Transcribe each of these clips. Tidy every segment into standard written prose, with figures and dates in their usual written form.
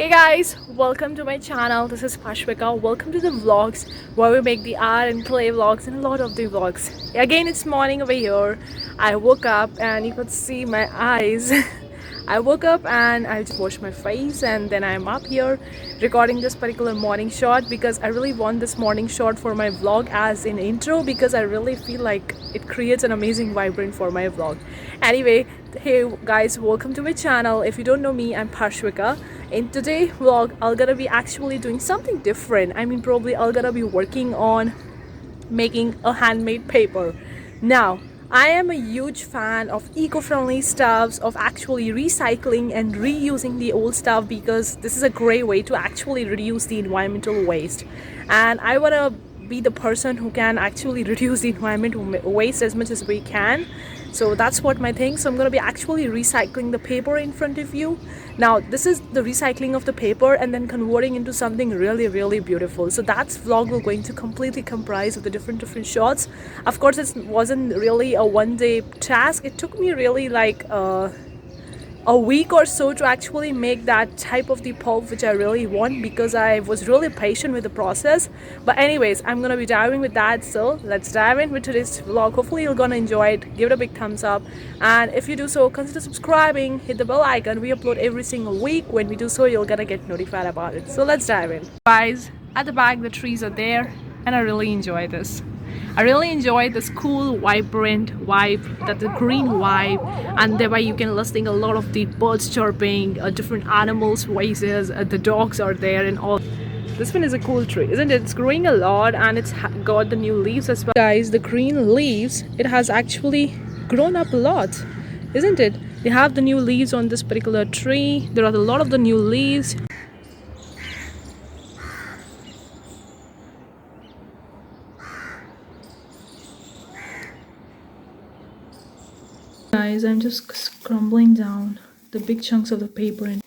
Hey guys, welcome to my channel. This is Pashwika. Welcome to the vlogs where we make the art and clay vlogs and a lot of the vlogs. Again, it's morning over here. I woke up and you could see my eyes. I woke up and I just washed my face and then I'm up here recording this particular morning shot because I really want this morning shot for my vlog as an intro because I really feel like it creates an amazing vibrant for my vlog. Anyway, hey guys, welcome to my channel. If you don't know me, I'm Pashwika. In today's vlog, I'm gonna be actually doing something different. Probably I'm gonna be working on making a handmade paper. Now, I am a huge fan of eco-friendly stuffs, of actually recycling and reusing the old stuff because this is a great way to actually reduce the environmental waste. And I want to be the person who can actually reduce the environmental waste as much as we can. So that's what my thing. So I'm going to be actually recycling the paper in front of you. Now this is the recycling of the paper and then converting into something really beautiful. So that's vlog will going to completely comprise of the different shots. Of course, it wasn't really a one-day task. It took me really like a week or so to actually make that type of the pulp which I really want because I was really patient with the process. But anyways, I'm gonna be diving with that, so let's dive in with today's vlog. Hopefully you're gonna enjoy it. Give it a big thumbs up, and if you do so, consider subscribing, hit the bell icon. We upload every single week. When we do so, you're gonna get notified about it. So let's dive in. Guys, at the back the trees are there and I really enjoy this. I really enjoy this cool, vibrant vibe, that the green vibe, and thereby you can listening a lot of the birds chirping, different animals' voices, the dogs are there and all. This one is a cool tree, isn't it? It's growing a lot and it's got the new leaves as well. Guys, the green leaves, it has actually grown up a lot, isn't it? They have the new leaves on this particular tree. There are a lot of the new leaves. Guys, I'm just crumbling down the big chunks of the paper and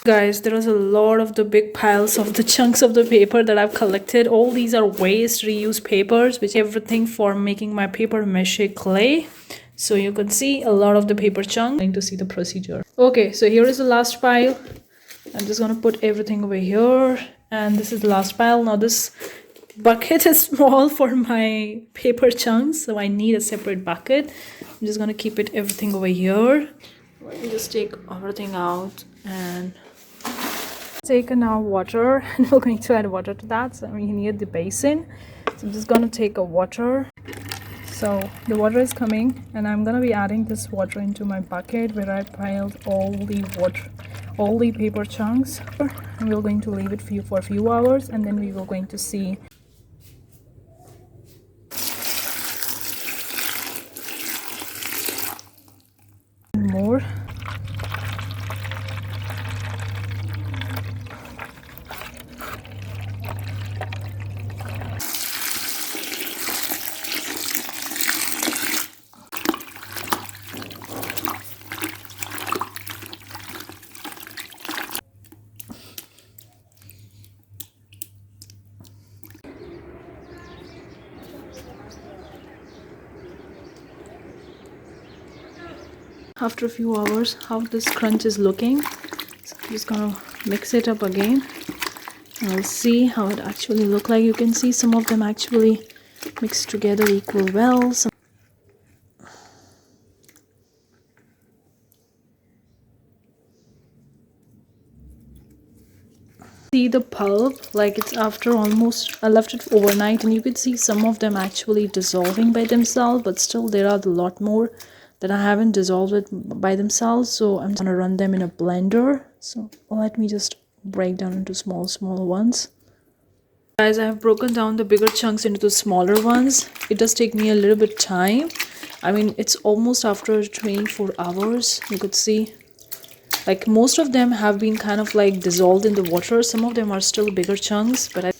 guys, there is a lot of the big piles of the chunks of the paper that I've collected. All these are waste reuse papers, which everything for making my paper Mache clay. So you can see a lot of the paper chunk. I'm going to see the procedure. Okay, so here is the last pile. I'm just gonna put everything over here, and this is the last pile. Now this bucket is small for my paper chunks, so I need a separate bucket. I'm just gonna keep everything over here. Let me just take everything out and take now water, and we're going to add water to that. So we need the basin, so I'm just gonna take a water. So the water is coming and I'm gonna be adding this water into my bucket where I piled all the paper chunks, and we're going to leave it for a few hours, and then we were going to see more. After a few hours, how this crunch is looking. So I'm just gonna mix it up again and I'll see how it actually look like. You can see some of them actually mixed together equal well. See the pulp, like it's after almost, I left it overnight, and you could see some of them actually dissolving by themselves, but still there are a lot more that I haven't dissolved it by themselves. So I'm gonna run them in a blender. So let me just break down into small ones. Guys, I have broken down the bigger chunks into the smaller ones. It does take me a little bit time. It's almost after 24 hours. You could see like most of them have been kind of like dissolved in the water. Some of them are still bigger chunks, but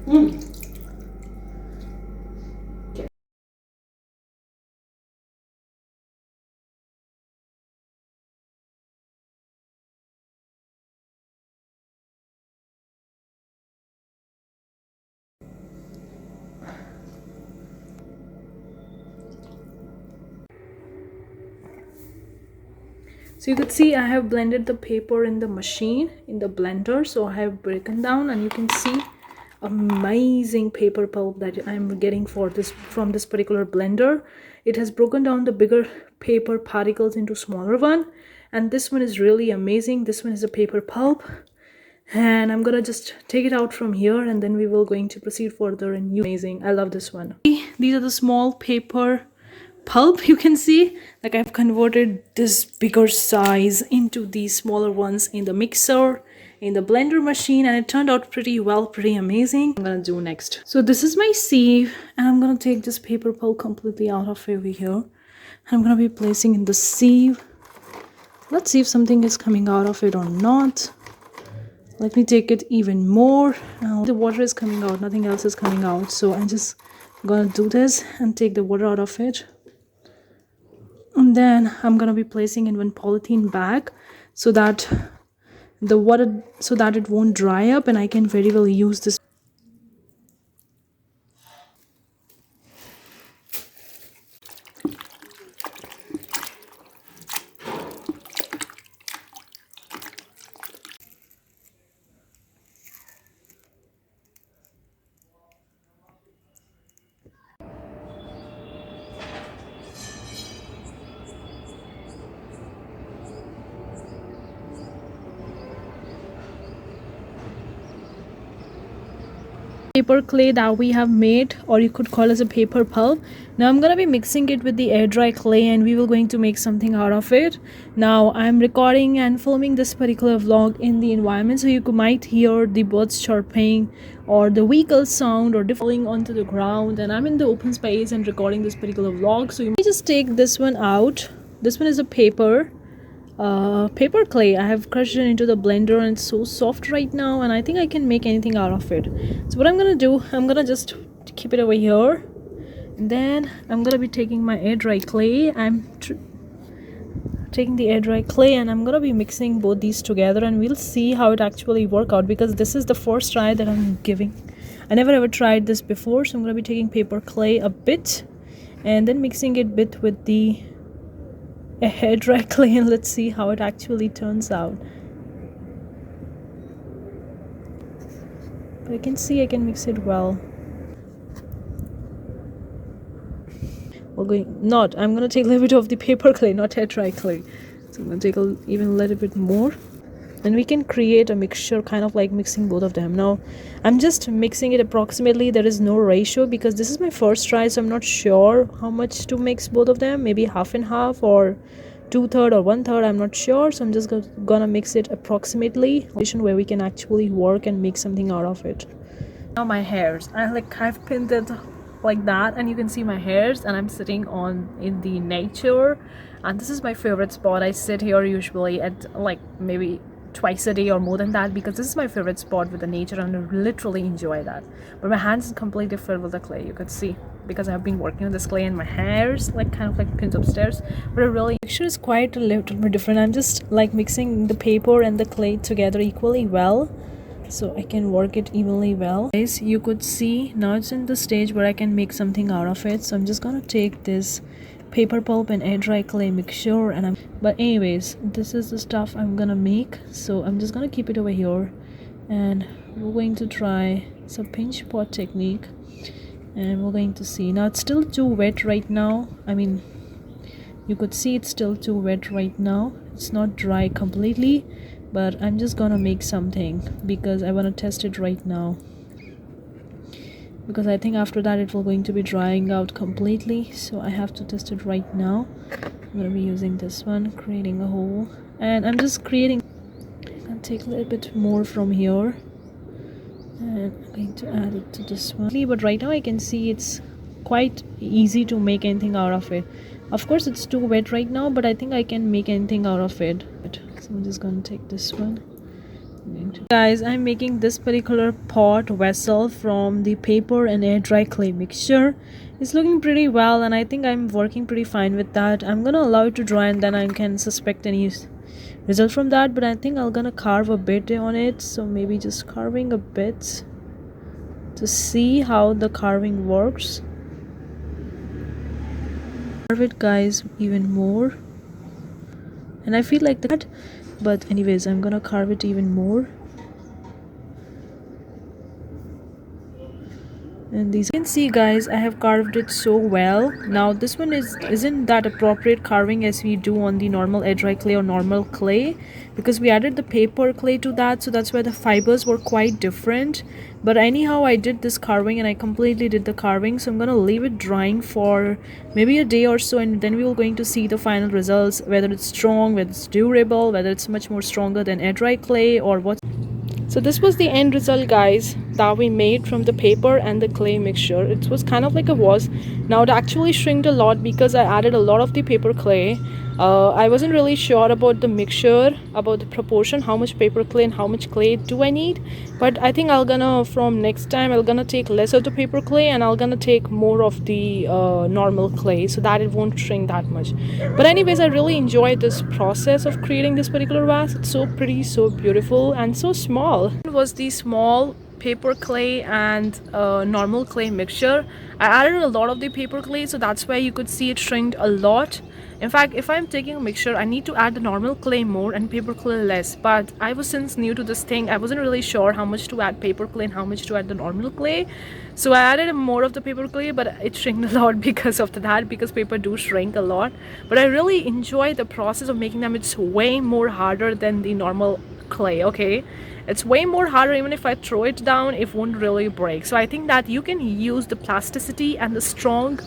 So you could see I have blended the paper in the machine, in the blender. So I have broken down, and you can see amazing paper pulp that I'm getting for this from this particular blender. It has broken down the bigger paper particles into smaller one, and this one is really amazing. This one is a paper pulp, and I'm gonna just take it out from here, and then we will going to proceed further. And amazing, I love this one. These are the small paper pulp. You can see like I've converted this bigger size into these smaller ones in the mixer, in the blender machine, and it turned out pretty well, pretty amazing. I'm gonna do next. So this is my sieve, and I'm gonna take this paper pulp completely out of over here. I'm gonna be placing in the sieve. Let's see if something is coming out of it or not. Let me take it even more. The water is coming out, nothing else is coming out, so I'm just gonna do this and take the water out of it. And then I'm gonna be placing in one polythene bag so that the water, so that it won't dry up, and I can very well use this. Paper clay that we have made, or you could call as a paper pulp. Now I'm gonna be mixing it with the air dry clay, and we will going to make something out of it. Now I'm recording and filming this particular vlog in the environment, so you might hear the birds chirping or the vehicle sound or falling onto the ground, and I'm in the open space and recording this particular vlog. So you may just take this one out. This one is a paper clay. I have crushed it into the blender, and it's so soft right now, and I think I can make anything out of it. So what I'm gonna do, I'm gonna just keep it over here, and then I'm gonna be taking my air dry clay. I'm taking the air dry clay, and I'm gonna be mixing both these together, and we'll see how it actually work out, because this is the first try that I'm giving. I never ever tried this before. So I'm gonna be taking paper clay a bit, and then mixing it bit with the a hair dry clay, and let's see how it actually turns out. But I can see I can mix it well. I'm gonna take a little bit of the paper clay, not hair dry clay. So I'm gonna take even a little bit more, and we can create a mixture, kind of like mixing both of them. Now I'm just mixing it approximately. There is no ratio because this is my first try, so I'm not sure how much to mix both of them. Maybe half and half, or 2/3 or 1/3, I'm not sure. So I'm just gonna mix it approximately, where we can actually work and make something out of it. Now my hairs, I've pinned it like that, and you can see my hairs, and I'm sitting on in the nature, and this is my favorite spot. I sit here usually at like maybe twice a day or more than that, because this is my favorite spot with the nature, and I literally enjoy that. But my hands are completely filled with the clay, you could see, because I've been working on this clay, and my hairs kind of like pins upstairs. But the picture is quite a little bit different. I'm just like mixing the paper and the clay together equally well, so I can work it evenly well. Guys, you could see now it's in the stage where I can make something out of it. So I'm just gonna take this paper pulp and air dry clay mixture, and but anyways, this is the stuff I'm gonna make. So I'm just gonna keep it over here, and we're going to try some pinch pot technique, and we're going to see. Now it's still too wet right now. I mean, you could see it's still too wet right now. It's not dry completely, but I'm just gonna make something because I want to test it right now, because I think after that it will going to be drying out completely. So I have to test it right now. I'm gonna be using this one, creating a hole, and I'm just creating. I'm gonna take a little bit more from here, and I'm going to add it to this one. But right now I can see it's quite easy to make anything out of it. Of course it's too wet right now, but I think I can make anything out of it. So I'm just gonna take this one, Guys, I'm making this particular pot vessel from the paper and air dry clay mixture. It's looking pretty well and I think I'm working pretty fine with that. I'm gonna allow it to dry and then I can suspect any result from that, but I think I'm gonna carve a bit on it, so maybe just carving a bit to see how the carving works. Carve it guys even more, and I feel like that, but anyways I'm gonna carve it even more. And these, you can see guys, I have carved it so well. Now this one isn't that appropriate carving as we do on the normal air dry clay or normal clay, because we added the paper clay to that, so that's why the fibers were quite different. But anyhow, I did this carving and I completely did the carving, so I'm gonna leave it drying for maybe a day or so, and then we will going to see the final results, whether it's strong, whether it's durable, whether it's much more stronger than air dry clay or what. So this was the end result guys that we made from the paper and the clay mixture. It was kind of like a vase. Now it actually shrinked a lot because I added a lot of the paper clay. I wasn't really sure about the mixture, about the proportion, how much paper clay and how much clay do I need. But I think from next time I'll gonna take less of the paper clay and I'll gonna take more of the normal clay so that it won't shrink that much. But anyways, I really enjoyed this process of creating this particular vase. It's so pretty, so beautiful and so small. It was the small paper clay and normal clay mixture. I added a lot of the paper clay, so that's why you could see it shrinked a lot. In fact, if I'm taking a mixture, I need to add the normal clay more and paper clay less. But I was since new to this thing, I wasn't really sure how much to add paper clay and how much to add the normal clay. So I added more of the paper clay, but it shrinked a lot because of that, because paper do shrink a lot. But I really enjoy the process of making them. It's way more harder than the normal clay, okay? It's way more harder. Even if I throw it down, it won't really break. So I think that you can use the plasticity and the strong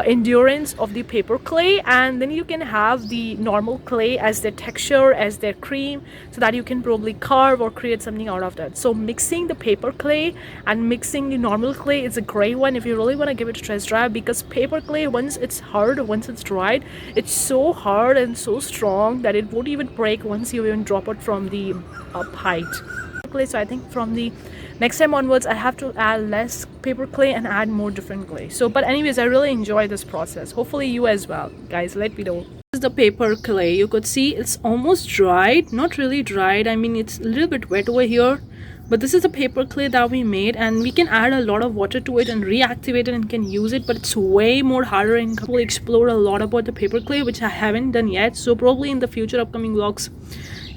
endurance of the paper clay, and then you can have the normal clay as their texture, as their cream, so that you can probably carve or create something out of that. So mixing the paper clay and mixing the normal clay is a great one if you really want to give it a test drive, because paper clay, once it's hard, once it's dried, it's so hard and so strong that it won't even break once you even drop it from the up height. So I think from the next time onwards I have to add less paper clay and add more different clay. So but anyways, I really enjoy this process. Hopefully you as well guys. Let me know. This is the paper clay. You could see it's almost dried, not really dried, I mean it's a little bit wet over here, but this is the paper clay that we made, and we can add a lot of water to it and reactivate it and can use it, but it's way more harder, and we'll explore a lot about the paper clay, which I haven't done yet. So probably in the future upcoming vlogs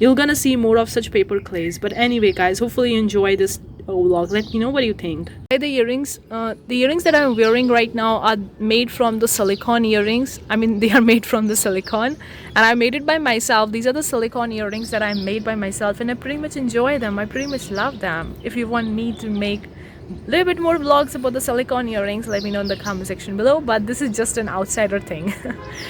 you're gonna see more of such paper clays. But anyway guys, hopefully you enjoy this vlog. Let me know what you think. The earrings that I'm wearing right now are made from the silicone earrings. I mean, they are made from the silicone, and I made it by myself. These are the silicone earrings that I made by myself, and I pretty much enjoy them. I pretty much love them. If you want me to make a little bit more vlogs about the silicone earrings, let me know in the comment section below. But this is just an outsider thing.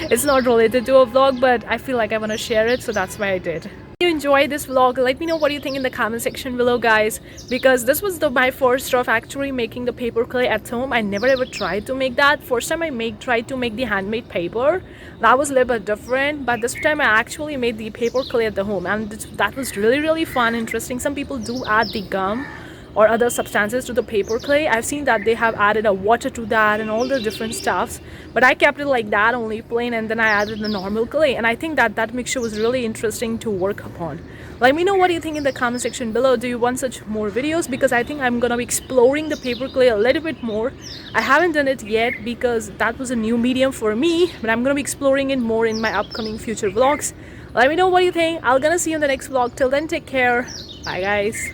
It's not related to a vlog, but I feel like I want to share it, so that's why I did. If you enjoyed this vlog, let me know what you think in the comment section below guys, because this was my first of actually making the paper clay at home. I never ever tried to make that. First time I tried to make the handmade paper, that was a little bit different, but this time I actually made the paper clay at the home, and that was really fun, interesting. Some people do add the gum or other substances to the paper clay. I've seen that they have added a water to that and all the different stuffs, but I kept it like that, only plain, and then I added the normal clay, and I think that mixture was really interesting to work upon. Let me know what you think in the comment section below. Do you want such more videos? Because I think I'm gonna be exploring the paper clay a little bit more. I haven't done it yet because that was a new medium for me, but I'm gonna be exploring it more in my upcoming future vlogs. Let me know what you think. I'm gonna see you in the next vlog. Till then, take care. Bye guys.